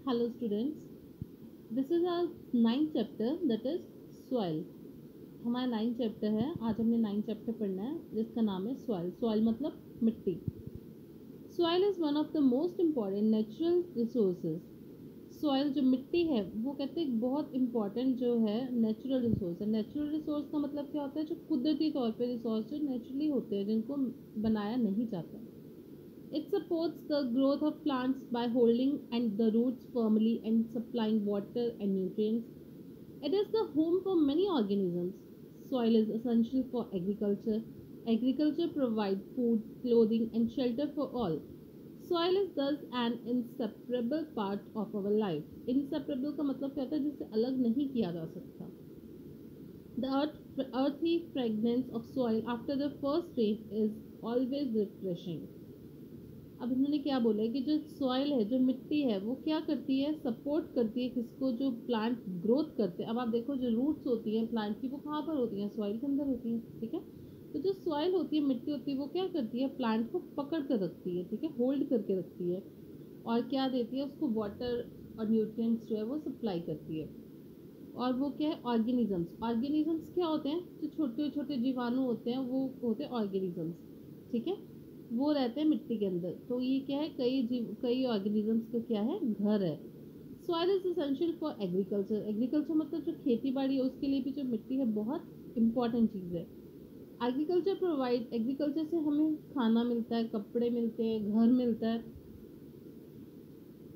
Hello students, this is our ninth chapter that is soil. हमारा ninth chapter है. आज हमने नाइन्थ चैप्टर पढ़ना है जिसका नाम है सॉइल. सॉइल मतलब मिट्टी. Soil is one of the most important natural resources. Soil जो मिट्टी है वो कहते हैं बहुत इम्पॉर्टेंट जो है नेचुरल रिसोर्स है. नेचुरल रिसोर्स का मतलब क्या होता है? जो कुदरती तौर पे रिसोर्स जो नेचुरली होते हैं जिनको बनाया नहीं जाता. It supports the growth of plants by holding and the roots firmly and supplying water and nutrients. It is the home for many organisms. Soil is essential for agriculture. Agriculture provides food, clothing and shelter for all. Soil is thus an inseparable part of our life. Inseparable का मतलब क्या होता है? जिससे अलग नहीं किया जा सकता. The earthy fragrance of soil after the first rain is always refreshing. अब इन्होंने क्या बोला है कि जो सॉइल है, जो मिट्टी है, वो क्या करती है? सपोर्ट करती है किसको? जो प्लांट ग्रोथ करते हैं. अब आप देखो जो रूट्स होती हैं प्लांट की वो कहाँ पर होती हैं? सॉइल के अंदर होती हैं. ठीक है. तो जो सॉइल होती है, मिट्टी होती है, वो क्या करती है? प्लांट को पकड़ कर रखती है. ठीक है. होल्ड करके रखती है. और क्या देती है उसको? वाटर और न्यूट्रिएंट्स जो है वो सप्लाई करती है. और वो क्या है? ऑर्गेनिजम्स. ऑर्गेनिजम्स क्या होते हैं? जो छोटे छोटे जीवाणु होते हैं वो होते हैं ऑर्गेनिजम्स. ठीक है. वो रहते हैं मिट्टी के अंदर. तो ये क्या है? कई ऑर्गेनिजम्स का क्या है? घर है. Soil is essential for agriculture. Agriculture मतलब जो खेती बाड़ी है उसके लिए भी जो मिट्टी है बहुत इंपॉर्टेंट चीज़ है. एग्रीकल्चर से हमें खाना मिलता है, कपड़े मिलते हैं, घर मिलता है.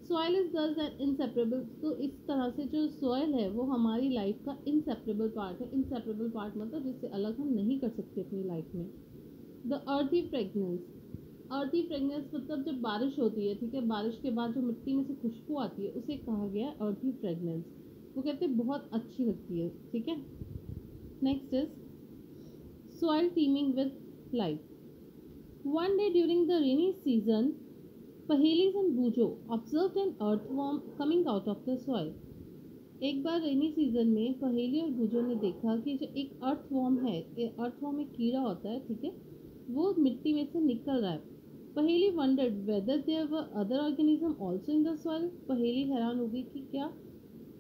सॉइल इज दस एन इंसेपरेबल. तो इस तरह से जो सॉइल है वो हमारी लाइफ का इंसेपरेबल पार्ट है. इंसेपरेबल पार्ट मतलब जिससे अलग हम नहीं कर सकते अपनी लाइफ में. द अर्थी फ्रेगनेंस. अर्थी फ्रेगनेंस मतलब जब बारिश होती है, ठीक है, बारिश के बाद जो मिट्टी में से खुशबू आती है उसे कहा गया है अर्थी फ्रेगनेंस. वो कहते हैं बहुत अच्छी लगती है. ठीक है. Next is soil teeming with life. One day during the rainy season पहेलीज and Boojho observed an earthworm coming out of the soil. एक बार रेनी सीजन में पहेली और बूजो ने देखा कि जो एक अर्थवॉर्म है, अर्थवॉर्म एक कीड़ा होता है, ठीक है, वो मिट्टी में से निकल रहा है. पहेली wondered whether there were other organism also in the soil. पहेली हैरान हो गई कि क्या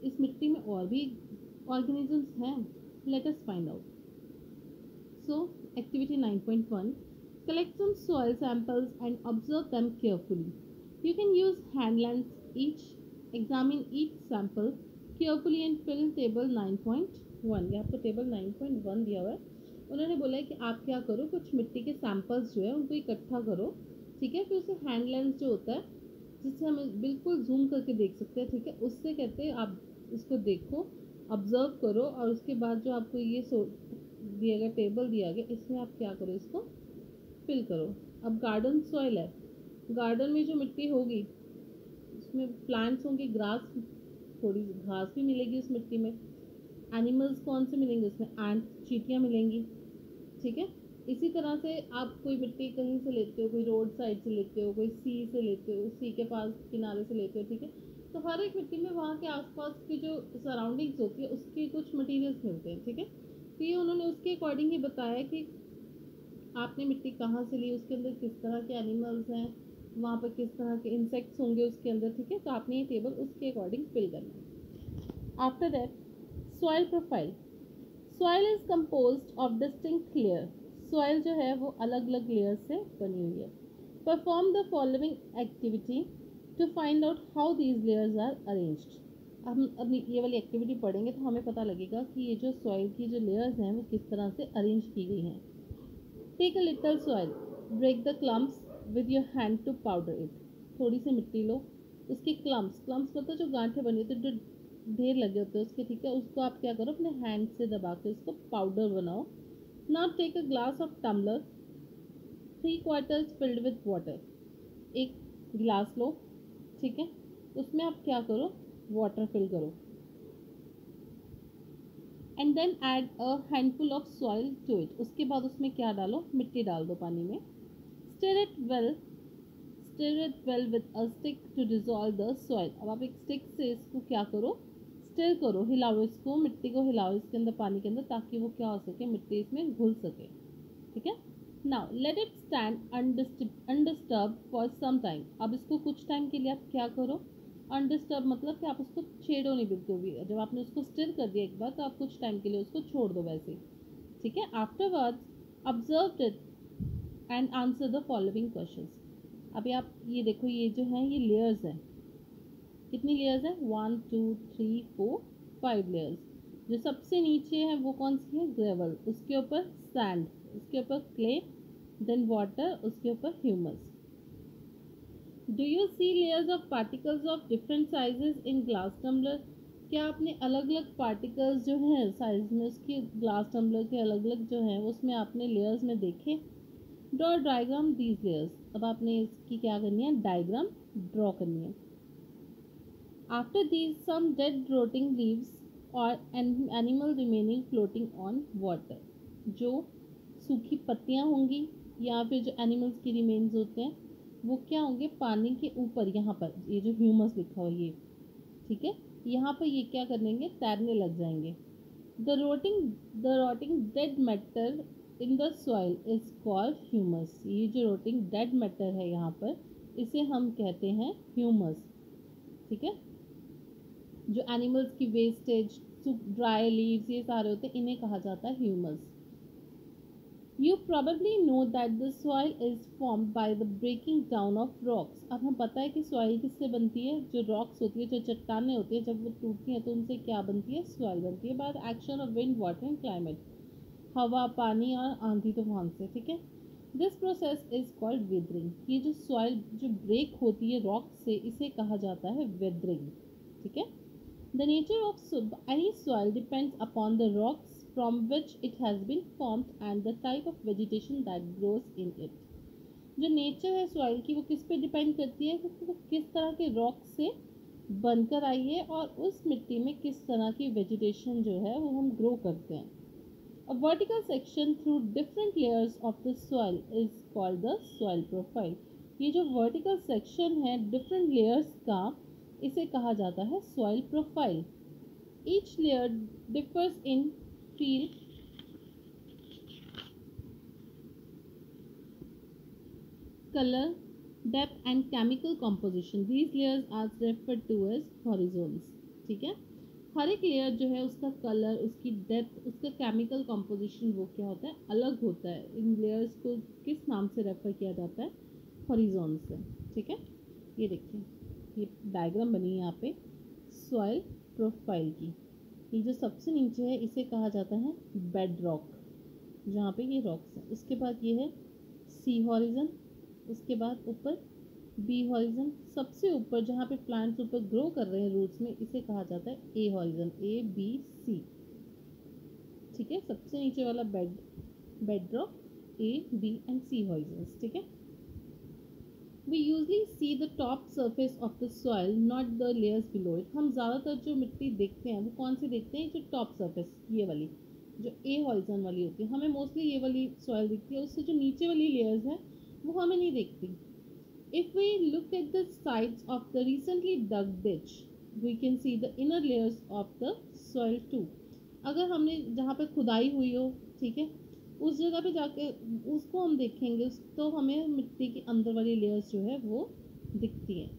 इस मिट्टी में और भी organisms हैं. Let us find out. So, activity 9.1. Collect some soil samples and observe them carefully. You can use hand lens each. Examine each sample carefully and fill table 9.1. यहाँ पर table 9.1 दिया हुआ है. उन्होंने बोला है कि आप क्या करो, कुछ मिट्टी के सैंपल्स जो है उनको इकट्ठा करो. ठीक है. फिर उसे हैंड लेंस जो होता है जिससे हम बिल्कुल जूम करके देख सकते हैं. ठीक है. उससे कहते हैं आप इसको देखो, ऑब्जर्व करो और उसके बाद जो आपको ये दिया गया, टेबल दिया गया, इसमें आप क्या करो, इसको फिल करो. अब गार्डन सॉइल है. गार्डन में जो मिट्टी होगी उसमें प्लांट्स होंगे, ग्रास, थोड़ी घास भी मिलेगी उस मिट्टी में. एनिमल्स कौन से मिलेंगे उसमें? एंट, चींटियाँ मिलेंगी. ठीक है. इसी तरह से आप कोई मिट्टी कहीं से लेते हो, कोई रोड साइड से लेते हो, कोई सी से लेते हो, सी के पास किनारे से लेते हो. ठीक है. तो हर एक मिट्टी में वहाँ के आसपास की जो सराउंडिंग्स होती है उसके कुछ मटेरियल्स मिलते हैं. ठीक है. तो ये उन्होंने उसके अकॉर्डिंग ही बताया कि आपने मिट्टी कहाँ से ली, उसके अंदर किस तरह के एनिमल्स हैं, वहाँ पर किस तरह के इंसेक्ट्स होंगे उसके अंदर. ठीक है. तो आपने ये टेबल उसके अकॉर्डिंग फिल करना है. After that soil profile. Soil is composed of distinct layer. Soil जो है वो अलग अलग लेयर से बनी हुई है. Perform the following activity to find out how these layers are arranged. हम अपनी ये वाली एक्टिविटी पढ़ेंगे तो हमें पता लगेगा कि ये जो सॉइल की जो लेयर्स हैं वो किस तरह से अरेंज की गई हैं. Take a little soil, break the clumps with your hand to powder it. थोड़ी सी मिट्टी लो, उसके क्लम्प्स मतलब जो गांठें बनी होती है, जो ढेर लगे होते हैं उसके, ठीक है, उसको आप क्या करो, अपने हैंड से दबा के उसको पाउडर बनाओ. Now take a glass of tumbler 3/4 filled with water. एक गिलास लो, ठीक है, उसमें आप क्या करो, वाटर फिल करो. And then add a handful of soil to it. उसके बाद उसमें क्या डालो, मिट्टी डाल दो पानी में. Stir it well with a stick to dissolve the soil. अब आप एक स्टिक से इसको क्या करो, स्टिर करो, हिलाओ इसको, मिट्टी को हिलाओ इसके अंदर, पानी के अंदर, ताकि वो क्या हो सके, मिट्टी इसमें घुल सके. ठीक है. Now let it stand undisturb for some time. अब इसको कुछ टाइम के लिए आप क्या करो, अनडिस्टर्ब मतलब कि आप उसको छेड़ो नहीं बिल्कुल भी। जब आपने उसको स्टिर कर दिया एक बार तो आप कुछ टाइम के लिए उसको छोड़ दो वैसे ही, ठीक है। Afterwards observe it and answer the following questions. अभी आप ये देखो, ये जो है ये लेयर्स हैं। कितनी लेयर्स है? 1 2 3 4 5 लेयर्स। जो सबसे नीचे है वो कौन सी है? ग्रेवल। उसके ऊपर सैंड, उसके ऊपर क्ले, देन वाटर, उसके ऊपर humus. Do you see layers of particles of different sizes in glass tumbler? क्या आपने अलग अलग पार्टिकल्स जो हैं साइज में उसके ग्लास टम्बलर के अलग अलग जो हैं उसमें आपने लेयर्स में देखे? Draw diagram these layers. अब आपने इसकी क्या करनी है? डायग्राम ड्रॉ करनी है। After these, some dead rotting leaves or an animal remaining floating on water. जो सूखी पत्तियां होंगी या फिर जो एनिमल्स की रिमेन्स होते हैं वो क्या होंगे? पानी के ऊपर, यहाँ पर ये जो ह्यूमस लिखा हुआ ये, ठीक है, यहाँ पर ये क्या करेंगे? तैरने लग जाएंगे। The rotting dead matter in the soil is called humus. ये जो rotting dead matter है यहाँ पर इसे हम कहते हैं ह्यूमस, ठीक है। जो एनिमल्स की वेस्टेज, ड्राई लीव्स, ये सारे होते हैं, इन्हें कहा जाता है humus. You probably know that the soil is formed by the breaking down of rocks. अब हमें पता है कि सॉइल किससे बनती है? जो रॉक्स होती है, जो चट्टानें होती है, जब वो टूटती हैं तो उनसे क्या बनती है? सॉइल बनती है by the action of wind, water and climate. हवा, पानी और आंधी तूफान से, ठीक है। This process is called weathering. ये जो सॉइल जो ब्रेक होती है रॉक से, इसे कहा जाता है वेदरिंग, ठीक है। The nature of any soil depends upon the rocks from which it has been formed and the type of vegetation that grows in it. जो नेचर है सॉइल की वो किस पे डिपेंड करती है? कि वो किस तरह के रॉक से बनकर आई है और उस मिट्टी में किस तरह की वेजिटेशन जो है वो हम ग्रो करते हैं। A vertical section through different layers of the soil is called the soil profile. ये जो vertical section है different layers का, इसे कहा जाता है soil profile. Each layer differs in feel, colour, depth and chemical composition. These layers are referred to as horizons, ठीक है। हर एक लेयर जो है उसका कलर, उसकी डेप्थ, उसका केमिकल कॉम्पोजिशन वो क्या होता है? अलग होता है। इन लेयर्स को किस नाम से रेफर किया जाता है? हॉरिजॉन से, ठीक है। ये देखिए, ये डायग्राम बनी है यहाँ पे सॉइल प्रोफाइल की। ये जो सबसे नीचे है इसे कहा जाता है बेड रॉक, जहाँ पे ये रॉक्स हैं। उसके बाद ये है सी हॉरिजन, उसके बाद ऊपर बी हॉरिजन, सबसे ऊपर जहाँ पे प्लांट्स ऊपर ग्रो कर रहे हैं रूट्स में, इसे कहा जाता है ए हॉरिजन, ए बी सी, ठीक है। सबसे नीचे वाला bed rock, A B and C horizon, ठीक है। We usually see the top surface of the soil, not the layers below it. हम ज़्यादातर जो मिट्टी देखते हैं वो कौन सी देखते हैं? जो टॉप सरफेस, ये वाली जो ए हॉरिजन वाली होती है, हमें मोस्टली ये वाली सॉइल दिखती है। उससे जो नीचे वाली लेयर्स हैं वो हमें नहीं दिखती। If we look at the sides of the recently dug ditch, we can see the inner layers of the soil too. अगर हमने जहाँ पे खुदाई हुई हो, ठीक है, उस जगह पे जाके उसको हम देखेंगे तो हमें मिट्टी के अंदर वाली लेयर्स जो है वो दिखती हैं।